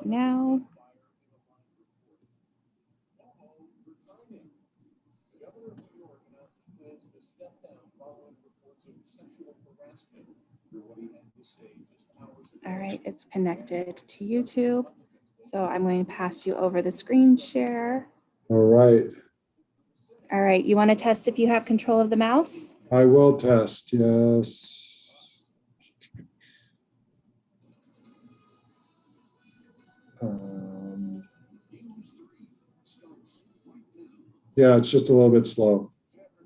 right now. All right, it's connected to YouTube. So I'm going to pass you over the screen share. All right. All right, you want to test if you have control of the mouse? I will test, yes. Yeah, it's just a little bit slow.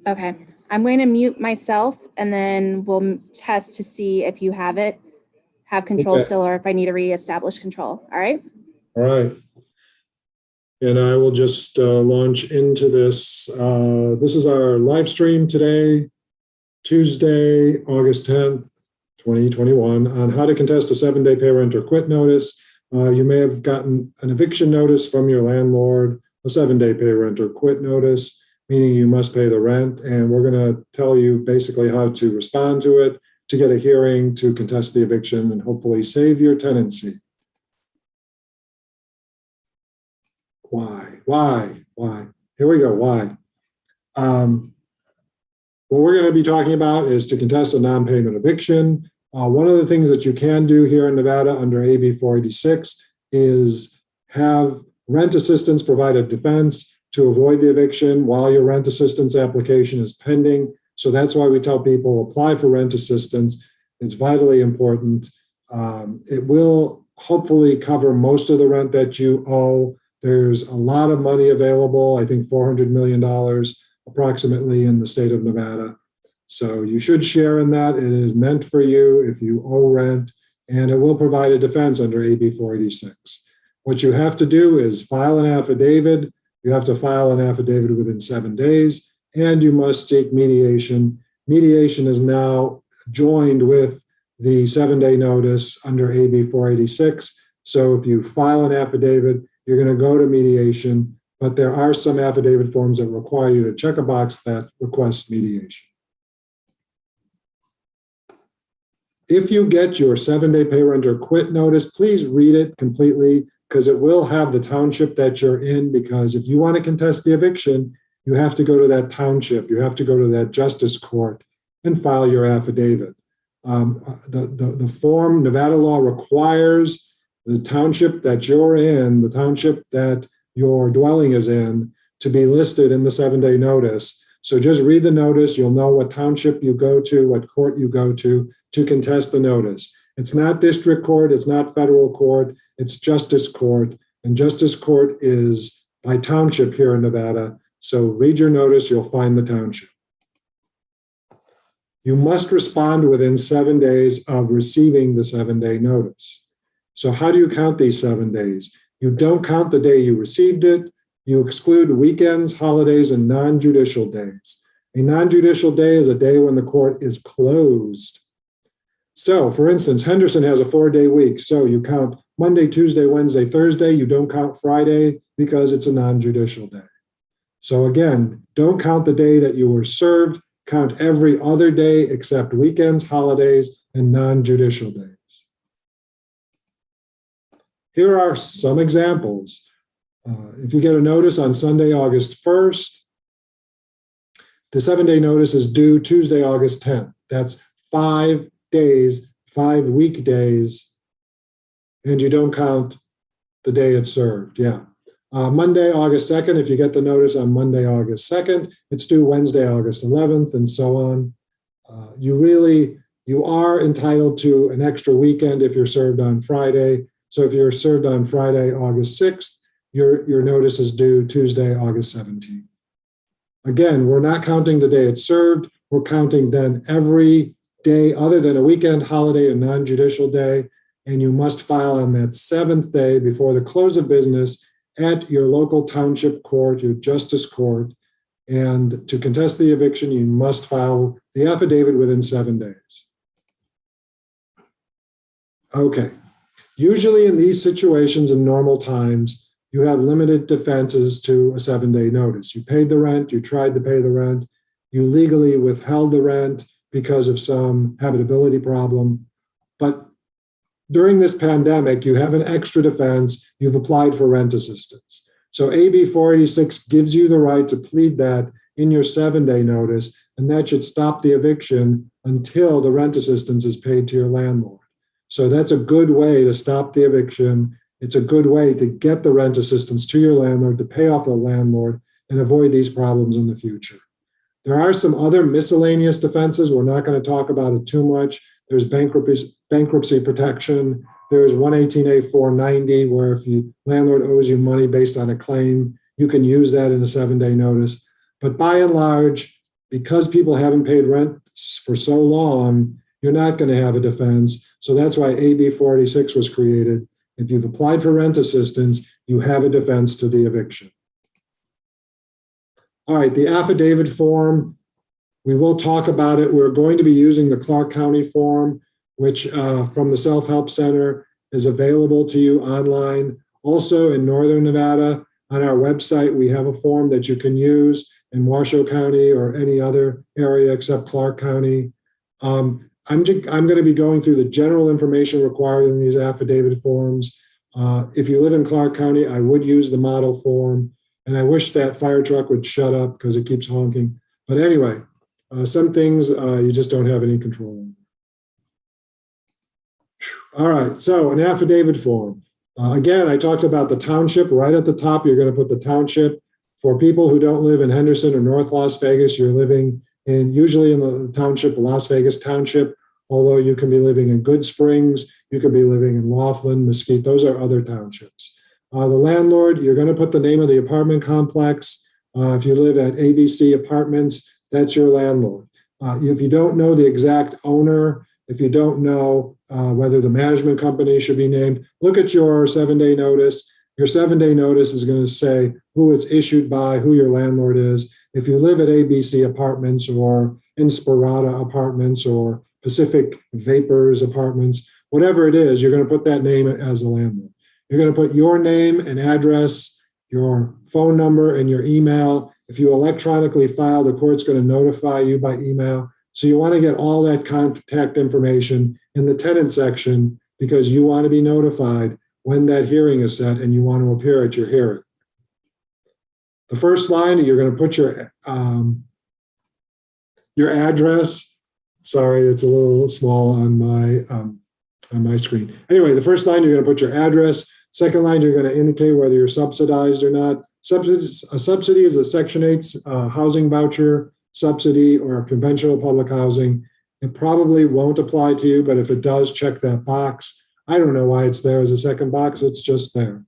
Okay, I'm going to mute myself and then we'll test to see if you have control Okay. still, or if I need to reestablish control. All right. All right. And I will just launch into this. This is our live stream today, Tuesday, August 10th, 2021, on how to contest a 7-day pay rent or quit notice. You may have gotten an eviction notice from your landlord, a 7-day pay rent or quit notice, meaning you must pay the rent. And we're going to tell you basically how to respond to it, to get a hearing, to contest the eviction, and hopefully save your tenancy. Why? Here we go, why? What we're going to be talking about is to contest a non-payment eviction. One of the things that you can do here in Nevada under AB 486 is have rent assistance provide a defense to avoid the eviction while your rent assistance application is pending. So that's why we tell people apply for rent assistance. It's vitally important. It will hopefully cover most of the rent that you owe. There's a lot of money available, I think $400 million approximately in the state of Nevada. So you should share in that. It is meant for you if you owe rent, and it will provide a defense under AB 486. What you have to do is file an affidavit. You have to file an affidavit within 7 days, and you must seek mediation. Mediation is now joined with the 7-day notice under AB 486. So if you file an affidavit, you're going to go to mediation, but there are some affidavit forms that require you to check a box that requests mediation. If you get your 7-day pay rent or quit notice, please read it completely, because it will have the township that you're in, because if you want to contest the eviction, you have to go to that township. You have to go to that justice court and file your affidavit. The form, Nevada law requires the township that you're in, the township that your dwelling is in, to be listed in the 7-day notice. So just read the notice. You'll know what township you go to, what court you go to contest the notice. It's not district court. It's not federal court. It's justice court. And justice court is by township here in Nevada. So read your notice. You'll find the township. You must respond within 7 days of receiving the 7-day notice. So how do you count these 7 days? You don't count the day you received it. You exclude weekends, holidays, and non-judicial days. A non-judicial day is a day when the court is closed. So, for instance, Henderson has a 4-day week. So you count Monday, Tuesday, Wednesday, Thursday. You don't count Friday because it's a non-judicial day. So again, don't count the day that you were served. Count every other day except weekends, holidays, and non-judicial days. Here are some examples. If you get a notice on Sunday, August 1st, the 7-day notice is due Tuesday, August 10th. That's 5 days, 5 weekdays, and you don't count the day it's served. Yeah. Monday, August 2nd, if you get the notice on Monday, August 2nd, it's due Wednesday, August 11th, and so on. You are entitled to an extra weekend if you're served on Friday. So if you're served on Friday, August 6th, your notice is due Tuesday, August 17th. Again, we're not counting the day it's served. We're counting then every day other than a weekend, holiday, and non-judicial day. And you must file on that 7th day before the close of business at your local township court, your justice court. And to contest the eviction, you must file the affidavit within 7 days. Okay. Usually in these situations in normal times, you have limited defenses to a 7-day notice. You paid the rent, you tried to pay the rent, you legally withheld the rent because of some habitability problem. But during this pandemic, you have an extra defense. You've applied for rent assistance. So AB 486 gives you the right to plead that in your 7-day notice, and that should stop the eviction until the rent assistance is paid to your landlord. So that's a good way to stop the eviction. It's a good way to get the rent assistance to your landlord, to pay off the landlord, and avoid these problems in the future. There are some other miscellaneous defenses. We're not going to talk about it too much. There's bankruptcy protection. There's 118A 490, where if your landlord owes you money based on a claim, you can use that in a 7-day notice. But by and large, because people haven't paid rent for so long, you're not going to have a defense. So that's why AB 486 was created. If you've applied for rent assistance, you have a defense to the eviction. All right, the affidavit form, we will talk about it. We're going to be using the Clark County form, which from the Self-Help Center is available to you online. Also in Northern Nevada, on our website, we have a form that you can use in Washoe County or any other area except Clark County. I'm going to be going through the general information required in these affidavit forms. If you live in Clark County, I would use the model form. And I wish that fire truck would shut up because it keeps honking. But anyway, some things you just don't have any control over. All right, so an affidavit form. Again, I talked about the township. Right at the top, you're going to put the township. For people who don't live in Henderson or North Las Vegas, you're living usually in the township, Las Vegas Township, although you can be living in Good Springs, you could be living in Laughlin, Mesquite. Those are other townships. The landlord, you're going to put the name of the apartment complex. If you live at ABC Apartments, that's your landlord. If you don't know the exact owner, if you don't know whether the management company should be named, look at your 7-day notice. Your 7-day notice is going to say who it's issued by, who your landlord is. If you live at ABC Apartments or Inspirata Apartments or Pacific Vapors Apartments, whatever it is, you're going to put that name as the landlord. You're going to put your name and address, your phone number, and your email. If you electronically file, the court's going to notify you by email. So you want to get all that contact information in the tenant section because you want to be notified when that hearing is set and you want to appear at your hearing. The first line, you're going to put your address. Sorry, it's a little small on my screen. Anyway, the first line, you're going to put your address. Second line, you're going to indicate whether you're subsidized or not. A subsidy is a Section 8 housing voucher subsidy or conventional public housing. It probably won't apply to you, but if it does, check that box. I don't know why it's there as a second box. It's just there.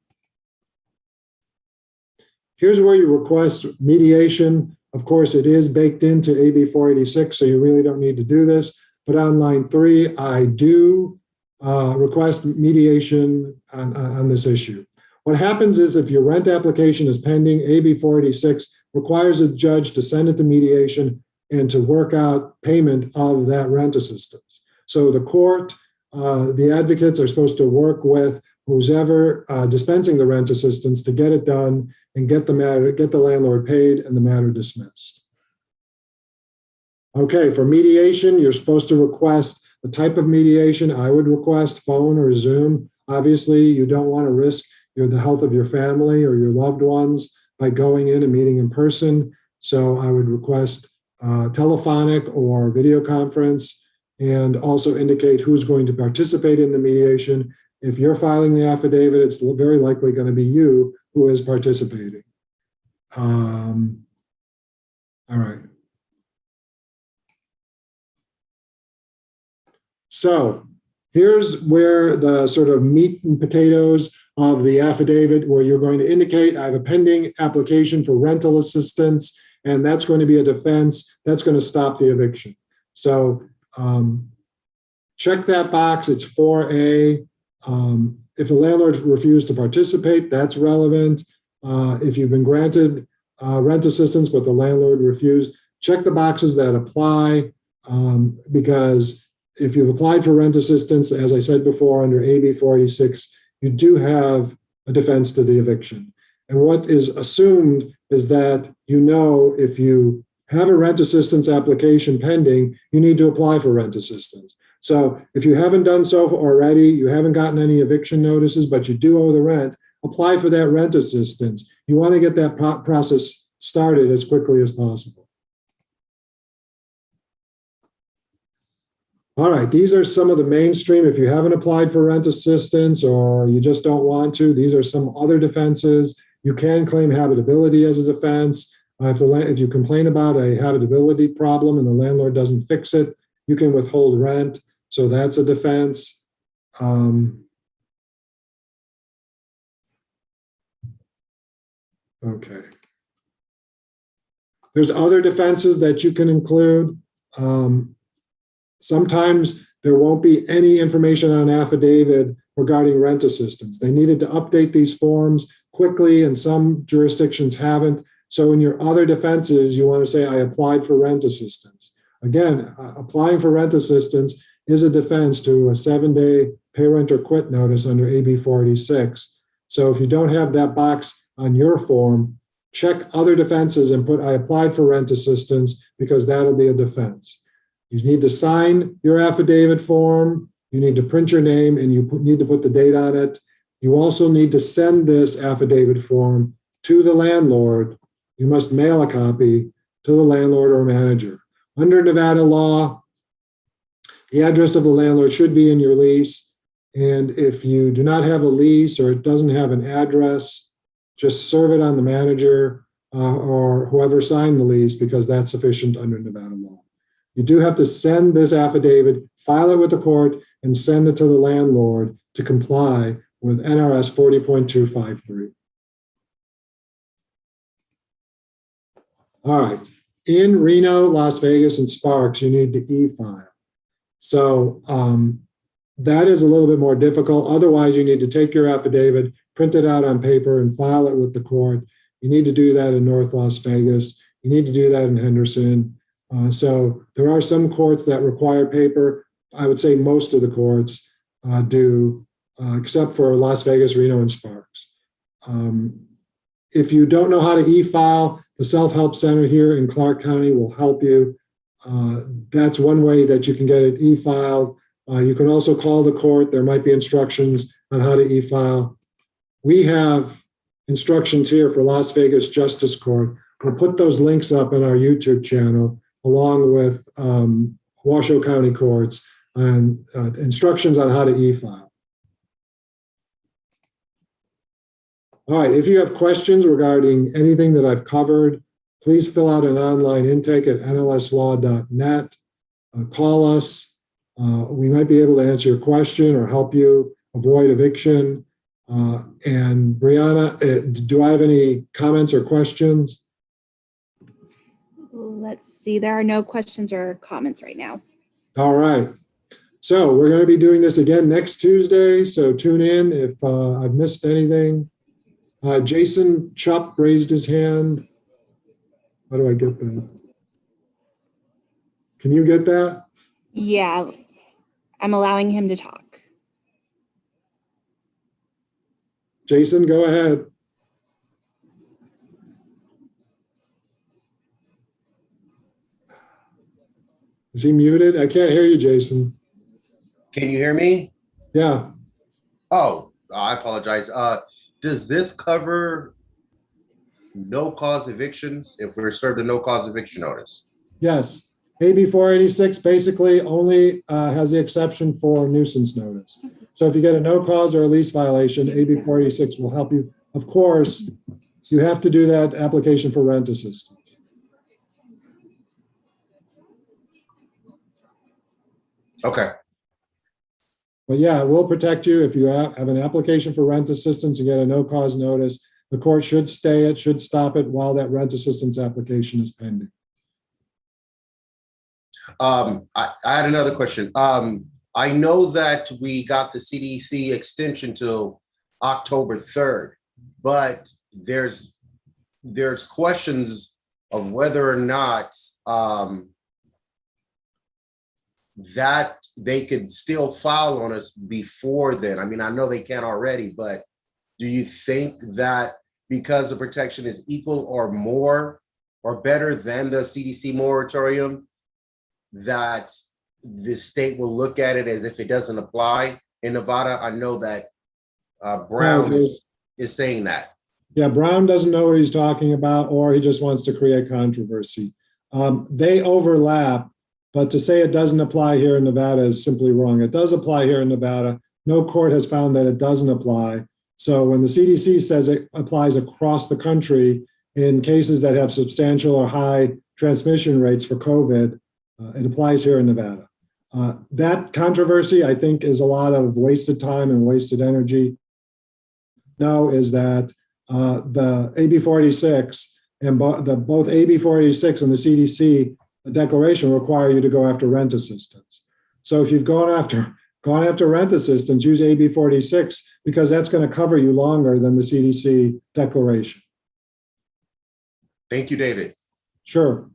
Here's where you request mediation. Of course, it is baked into AB 486, so you really don't need to do this. But on line 3, I do request mediation on this issue. What happens is if your rent application is pending, AB 486 requires a judge to send it to mediation and to work out payment of that rent assistance. So the court, the advocates are supposed to work with who's ever dispensing the rent assistance to get it done and get the landlord paid and the matter dismissed. Okay, for mediation, you're supposed to request the type of mediation. I would request phone or Zoom. Obviously, you don't want to risk the health of your family or your loved ones by going in and meeting in person. So I would request telephonic or video conference and also indicate who's going to participate in the mediation. If you're filing the affidavit, it's very likely going to be you who is participating. All right. So here's where the sort of meat and potatoes of the affidavit, where you're going to indicate I have a pending application for rental assistance, and that's going to be a defense. That's going to stop the eviction. So check that box. It's 4A. If the landlord refused to participate, that's relevant. If you've been granted rent assistance, but the landlord refused, check the boxes that apply because if you've applied for rent assistance, as I said before, under AB 486, you do have a defense to the eviction. And what is assumed is that if you have a rent assistance application pending, you need to apply for rent assistance. So if you haven't done so already, you haven't gotten any eviction notices, but you do owe the rent, apply for that rent assistance. You want to get that process started as quickly as possible. All right, these are some of the mainstream. If you haven't applied for rent assistance or you just don't want to, these are some other defenses. You can claim habitability as a defense. If you complain about a habitability problem and the landlord doesn't fix it, you can withhold rent. So that's a defense. Okay. There's other defenses that you can include. Sometimes there won't be any information on an affidavit regarding rent assistance. They needed to update these forms quickly, and some jurisdictions haven't. So in your other defenses, you want to say, I applied for rent assistance. Again, applying for rent assistance is a defense to a 7-day pay rent or quit notice under AB 486. So if you don't have that box on your form, check other defenses and put, I applied for rent assistance, because that'll be a defense. You need to sign your affidavit form. You need to print your name, and you need to put the date on it. You also need to send this affidavit form to the landlord. You must mail a copy to the landlord or manager. Under Nevada law, the address of the landlord should be in your lease. And if you do not have a lease or it doesn't have an address, just serve it on the manager or whoever signed the lease, because that's sufficient under Nevada law. You do have to send this affidavit, file it with the court, and send it to the landlord to comply with NRS 40.253. All right. In Reno, Las Vegas, and Sparks, you need to e-file. So that is a little bit more difficult. Otherwise, you need to take your affidavit, print it out on paper, and file it with the court. You need to do that in North Las Vegas. You need to do that in Henderson. So there are some courts that require paper. I would say most of the courts do, except for Las Vegas, Reno, and Sparks. If you don't know how to e-file, the Self-Help Center here in Clark County will help you. That's one way that you can get it e-filed. You can also call the court. There might be instructions on how to e-file. We have instructions here for Las Vegas Justice Court. We'll put those links up on our YouTube channel, along with Washoe County Courts, and instructions on how to e-file. All right, if you have questions regarding anything that I've covered, please fill out an online intake at nlslaw.net. Call us. We might be able to answer your question or help you avoid eviction. And Brianna, do I have any comments or questions? Let's see. There are no questions or comments right now. All right. So we're going to be doing this again next Tuesday. So tune in if I've missed anything. Jason CHAP raised his hand. How do I get that? Can you get that? Yeah, I'm allowing him to talk. Jason, go ahead. Is he muted? I can't hear you, Jason. Can you hear me? Yeah. Oh, I apologize. Does this cover no cause evictions if we're served a no cause eviction notice? Yes. AB 486 basically only has the exception for nuisance notice. So if you get a no cause or a lease violation, AB 486 will help you. Of course, you have to do that application for rent assistance. Okay. But yeah, it will protect you if you have an application for rent assistance and get a no cause notice. The court should stay it, should stop it while that rent assistance application is pending. I had another question. I know that we got the CDC extension till October 3rd, but there's questions of whether or not that they could still file on us before then. I mean, I know they can already, but do you think that because the protection is equal or more or better than the CDC moratorium, that the state will look at it as if it doesn't apply in Nevada? I know that Brown is saying that. Yeah, Brown doesn't know what he's talking about, or he just wants to create controversy. They overlap, but to say it doesn't apply here in Nevada is simply wrong. It does apply here in Nevada. No court has found that it doesn't apply. So when the CDC says it applies across the country in cases that have substantial or high transmission rates for COVID, it applies here in Nevada. That controversy, I think, is a lot of wasted time and wasted energy. Now is that the AB 486 and both AB 486 and the CDC declaration require you to go after rent assistance. So if you've gone after rent assistance, use AB 486 because that's going to cover you longer than the CDC declaration. Thank you, David. Sure.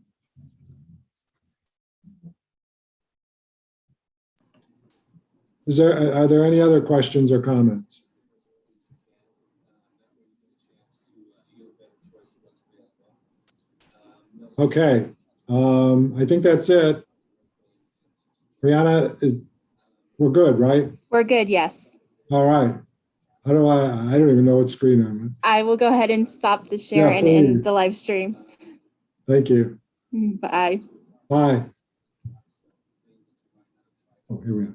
Are there any other questions or comments? Okay, I think that's it. Brianna, we're good, right? We're good, yes. All right. I don't even know what screen I'm in. I will go ahead and stop the share Yeah, and end please. the live stream. Thank you. Bye. Bye. Oh, here we are.